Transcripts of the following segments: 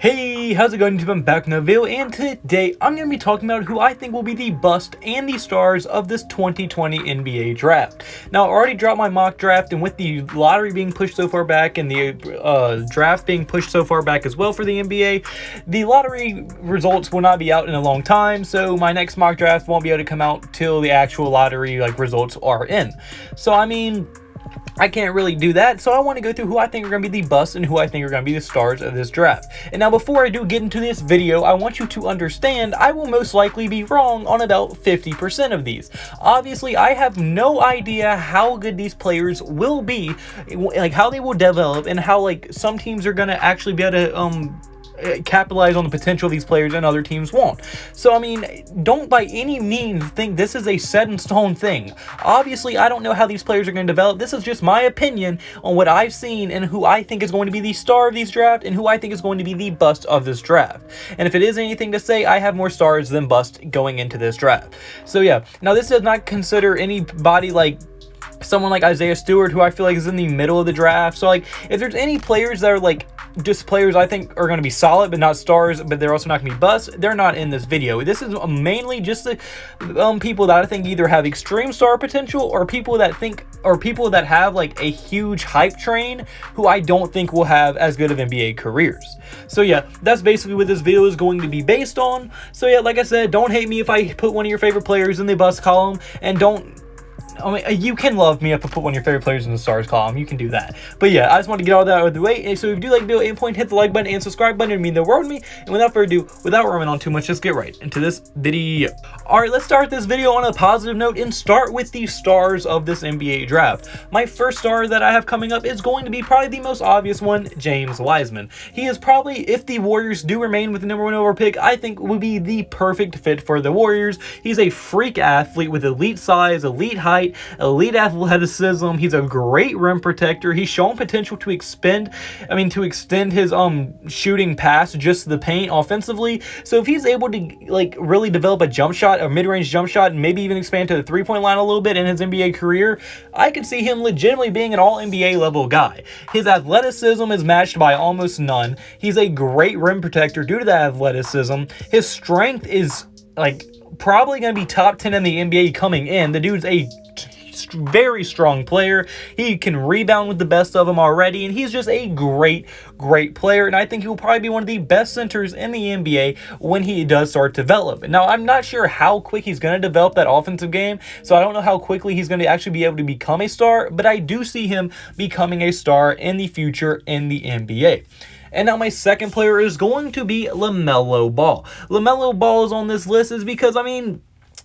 Hey, how's it going? I'm back in the video, and today I'm going to be talking about who I think will be the bust and the stars of this 2020 NBA draft. Now, I already dropped my mock draft, and with the lottery being pushed so far back and the draft being pushed so far back as well for the NBA, the lottery results will not be out in a long time, so my next mock draft won't be able to come out till the actual lottery results are in. So, I can't really do that, so I want to go through who I think are going to be the bust and who I think are going to be the stars of this draft. And now, before I do get into this video, I want you to understand I will most likely be wrong on about 50% of these. Obviously, I have no idea how good these players will be, like how they will develop, and how some teams are going to actually be able to capitalize on the potential of these players and other teams won't. So don't by any means think this is a set in stone thing. Obviously, I don't know how these players are going to develop. This is just my opinion on what I've seen and who I think is going to be the star of these draft and who I think is going to be the bust of this draft. And if it is anything to say, I have more stars than bust going into this draft. So yeah, now this does not consider anybody like someone like Isaiah Stewart, who I feel like is in the middle of the draft. So if there's any players that are just players I think are going to be solid but not stars, but they're also not going to be busts, they're not in this video. This is mainly just the people that I think either have extreme star potential or people that have a huge hype train who I don't think will have as good of NBA careers. So yeah, that's basically what this video is going to be based on. So yeah, like I said, don't hate me if I put one of your favorite players in the bust column, and you can love me if I put one of your favorite players in the stars column. You can do that. But yeah, I just want to get all that out of the way. And so if you do like the video, hit the like button and subscribe button. It would mean the world to me. And without further ado, without rambling on too much, let's get right into this video. Alright, let's start this video on a positive note and start with the stars of this NBA draft. My first star that I have coming up is going to be probably the most obvious one, James Wiseman. He is probably, if the Warriors do remain with the #1 overall pick, I think would be the perfect fit for the Warriors. He's a freak athlete with elite size, elite height, elite athleticism. He's a great rim protector. He's shown potential to extend his shooting past just the paint offensively. So if he's able to really develop a jump shot, a mid-range jump shot, and maybe even expand to the three-point line a little bit in his NBA career, I could see him legitimately being an all-NBA level guy. His athleticism is matched by almost none. He's a great rim protector due to that athleticism. His strength is probably going to be top 10 in the NBA coming in. The dude's a very strong player. He can rebound with the best of them already, and he's just a great player, and I think he will probably be one of the best centers in the NBA when he does start to develop. Now, I'm not sure how quick he's going to develop that offensive game, so I don't know how quickly he's going to actually be able to become a star, but I do see him becoming a star in the future in the NBA. And now my second player is going to be LaMelo Ball. LaMelo Ball is on this list is because,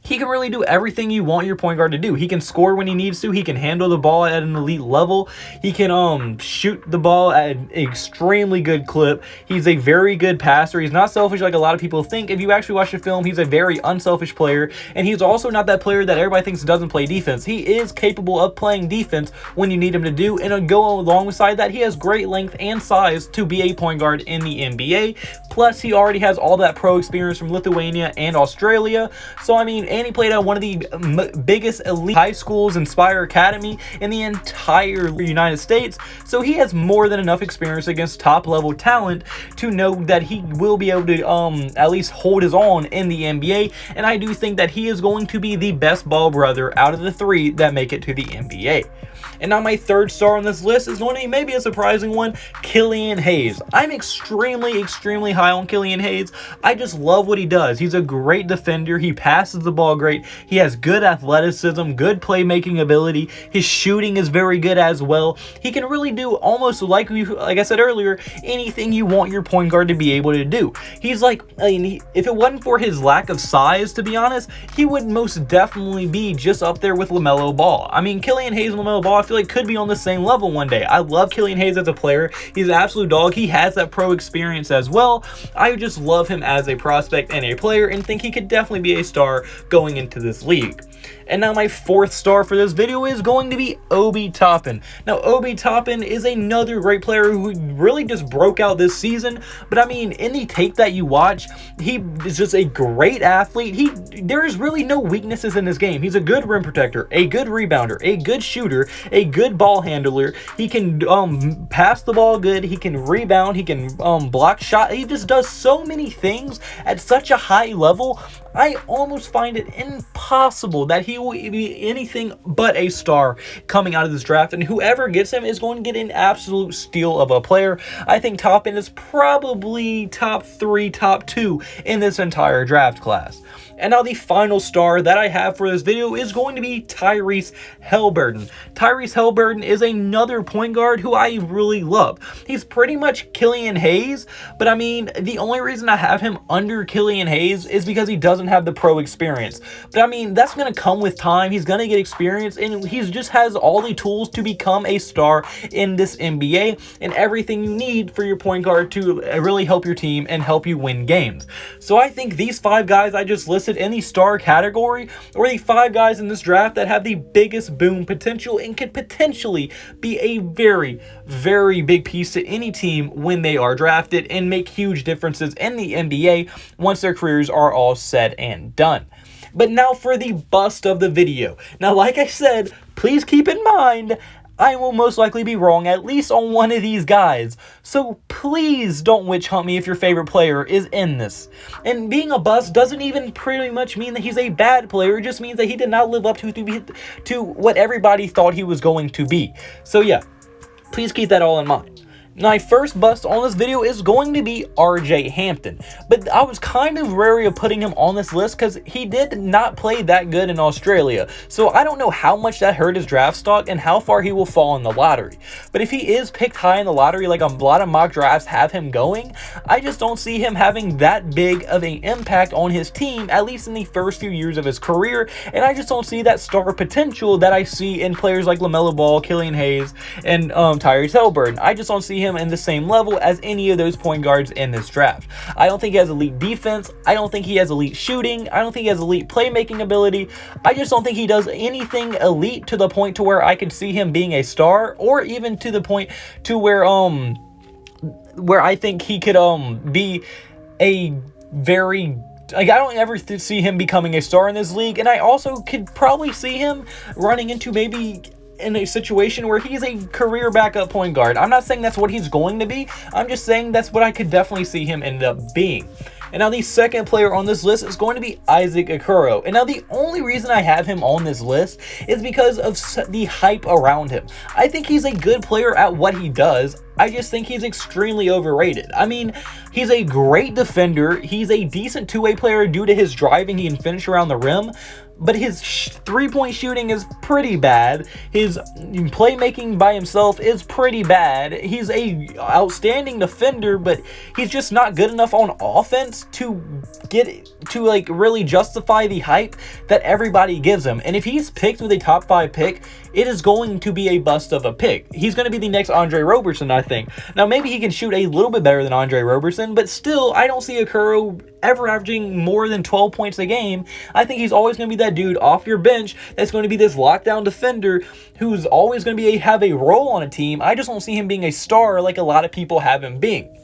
he can really do everything you want your point guard to do. He can score when he needs to. He can handle the ball at an elite level. He can shoot the ball at an extremely good clip. He's a very good passer. He's not selfish like a lot of people think. If you actually watch the film, he's a very unselfish player. And he's also not that player that everybody thinks doesn't play defense. He is capable of playing defense when you need him to do. And to go alongside that, he has great length and size to be a point guard in the NBA. Plus, he already has all that pro experience from Lithuania and Australia. So, and he played at one of the biggest elite high schools, Inspire Academy, in the entire United States. So he has more than enough experience against top-level talent to know that he will be able to at least hold his own in the NBA. And I do think that he is going to be the best ball brother out of the three that make it to the NBA. And now my third star on this list is going to be maybe a surprising one, Killian Hayes. I'm extremely high on Killian Hayes. I just love what he does. He's a great defender. He passes the ball great. He has good athleticism, good playmaking ability. His shooting is very good as well. He can really do almost like I said earlier, anything you want your point guard to be able to do. He's if it wasn't for his lack of size, to be honest, he would most definitely be just up there with LaMelo Ball. Killian Hayes and LaMelo Ball, I feel like could be on the same level one day. I love Killian Hayes as a player. He's an absolute dog. He has that pro experience as well. I just love him as a prospect and a player and think he could definitely be a star going into this league. And now my fourth star for this video is going to be Obi Toppin. Now Obi Toppin is another great player who really just broke out this season, but I mean, in the tape that you watch, he is just a great athlete. There is really no weaknesses in his game. He's a good rim protector, a good rebounder, a good shooter, a good ball handler. He can pass the ball good, he can rebound, he can block shot. He just does so many things at such a high level. I almost find it impossible that he will be anything but a star coming out of this draft, and whoever gets him is going to get an absolute steal of a player. I think Toppin is probably top 3, top 2 in this entire draft class. And now the final star that I have for this video is going to be Tyrese Halliburton. Tyrese Halliburton is another point guard who I really love. He's pretty much Killian Hayes, but I mean, the only reason I have him under Killian Hayes is because he doesn't have the pro experience. But I mean, that's going to come with time. He's going to get experience, and he just has all the tools to become a star in this NBA and everything you need for your point guard to really help your team and help you win games. So I think these 5 guys I just listed in the star category or the 5 guys in this draft that have the biggest boom potential and could potentially be a very, very big piece to any team when they are drafted and make huge differences in the NBA once their careers are all said and done. But now for the bust of the video. Now, like I said, please keep in mind, I will most likely be wrong at least on one of these guys, so please don't witch hunt me if your favorite player is in this. And being a bust doesn't even pretty much mean that he's a bad player, it just means that he did not live up to what everybody thought he was going to be. So yeah, please keep that all in mind. My first bust on this video is going to be RJ Hampton, but I was kind of wary of putting him on this list because he did not play that good in Australia, so I don't know how much that hurt his draft stock and how far he will fall in the lottery. But if he is picked high in the lottery, like a lot of mock drafts have him going, I just don't see him having that big of an impact on his team, at least in the first few years of his career, and I just don't see that star potential that I see in players like LaMelo Ball, Killian Hayes, and Tyrese Halliburton. I just don't see him in the same level as any of those point guards in this draft. I don't think he has elite defense. I don't think he has elite shooting. I don't think he has elite playmaking ability. I just don't think he does anything elite to the point to where I could see him being a star, or even to the point to where I think he could be a very, like, I don't ever see him becoming a star in this league. And I also could probably see him running into maybe in a situation where he's a career backup point guard. I'm not saying that's what he's going to be. I'm just saying that's what I could definitely see him end up being. And now the second player on this list is going to be Issac Okoro. And now the only reason I have him on this list is because of the hype around him. I think he's a good player at what he does. I just think he's extremely overrated. I mean, he's a great defender. He's a decent two-way player due to his driving. He can finish around the rim. But his three-point shooting is pretty bad. His playmaking by himself is pretty bad. He's a outstanding defender, but he's just not good enough on offense to like really justify the hype that everybody gives him. And if he's picked with a top 5 pick, it is going to be a bust of a pick. He's going to be the next Andre Roberson, I think. Now, maybe he can shoot a little bit better than Andre Roberson, but still, I don't see Okoro ever averaging more than 12 points a game. I think he's always going to be that dude off your bench that's going to be this lockdown defender who's always going to have a role on a team. I just don't see him being a star like a lot of people have him being.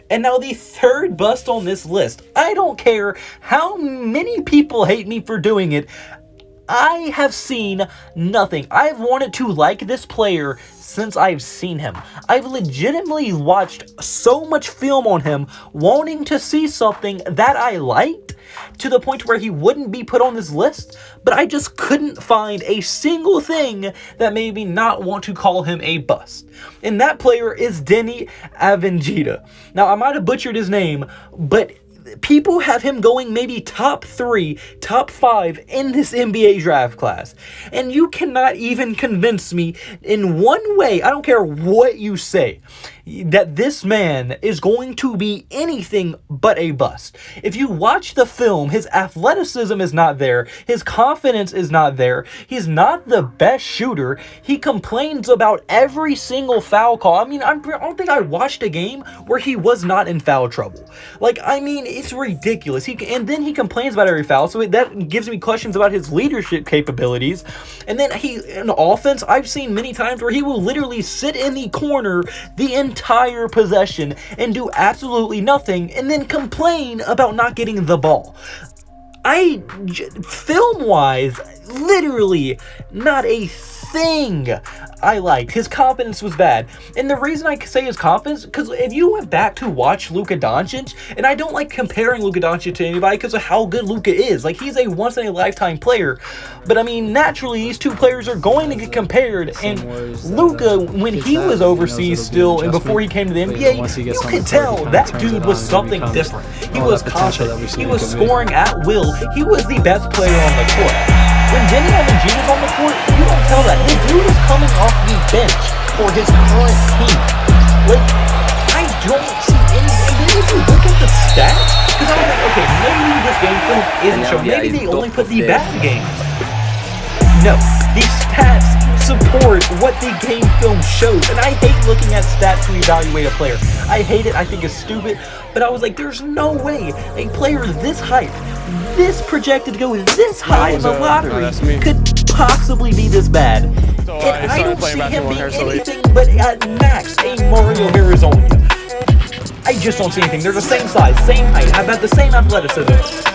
And now the third bust on this list. I don't care how many people hate me for doing it. I have seen nothing. I've wanted to like this player since I've seen him. I've legitimately watched so much film on him, wanting to see something that I liked, to the point where he wouldn't be put on this list, but I just couldn't find a single thing that made me not want to call him a bust. And that player is Denny Avengita. Now, I might have butchered his name, but people have him going maybe top 3, top 5 in this NBA draft class. And you cannot even convince me in one way, I don't care what you say, that this man is going to be anything but a bust. If you watch the film, his athleticism is not there. His confidence is not there. He's not the best shooter. He complains about every single foul call. I mean, I don't think I watched a game where he was not in foul trouble. Like, I mean, it's ridiculous. And then he complains about every foul, so that gives me questions about his leadership capabilities. And then in offense, I've seen many times where he will literally sit in the corner the entire possession and do absolutely nothing, and then complain about not getting the ball. Film-wise, literally not a thing I liked. His confidence was bad. And the reason I say his confidence, because if you went back to watch Luka Doncic, and I don't like comparing Luka Doncic to anybody because of how good Luka is. Like, he's a once-in-a-lifetime player. But, I mean, naturally, these two players are going to get compared. And Luka, when he was overseas still, and before he came to the NBA, you could tell that dude was something different. He was confident. He was scoring at will. He was the best player on the court. When Denny Avdija is on the court, you don't tell that. The dude is coming off the bench for his current team. Like, I don't see anything. And then if you look at the stats, because I was like, okay, maybe this game film isn't showing. Maybe they only put the bad games. No, the stats support what the game film shows. And I hate looking at stats to evaluate a player. I hate it. I think it's stupid. But I was like, there's no way a player this hyped, this projected to go this high in the lottery, could possibly be this bad. And I don't see him being anything but at max a Mario Arizona. I just don't see anything. They're the same size, same height, have had the same athleticism.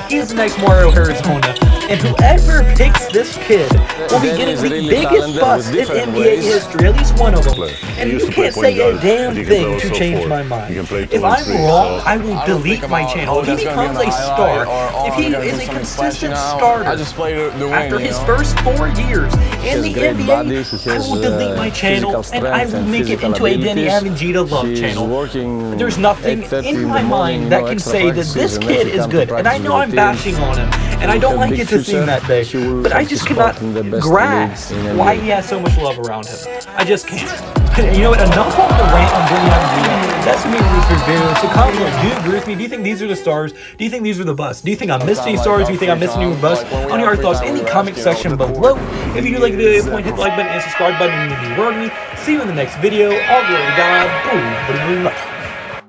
He's the next Mario Arizona. And whoever picks this kid will be getting the biggest bust in NBA history, at least one of them. And you can't say a damn thing to change my mind. If I'm wrong, I will delete my channel. If he becomes a star, if he is a consistent starter after his first 4 years in the NBA, I will delete my channel and I will make it into a Denny Avdija love channel. There's nothing in my mind that can say that this kid is good. And I know I'm bashing on him, and I don't like it to seem that day, but I just cannot grasp why he has so much love around him. I just can't. You know what, enough on the rant on Denny Avdija. That's me with this video. So comment below, do you agree with me? Do you think these are the stars? Do you think these are the busts? Do you think I missed any stars? Do you think I missed any busts? On your thoughts in the comment section below. If you do like the video, hit the like button and subscribe button and you will be rewarding me. See you in the next video. All glory to God. Boom.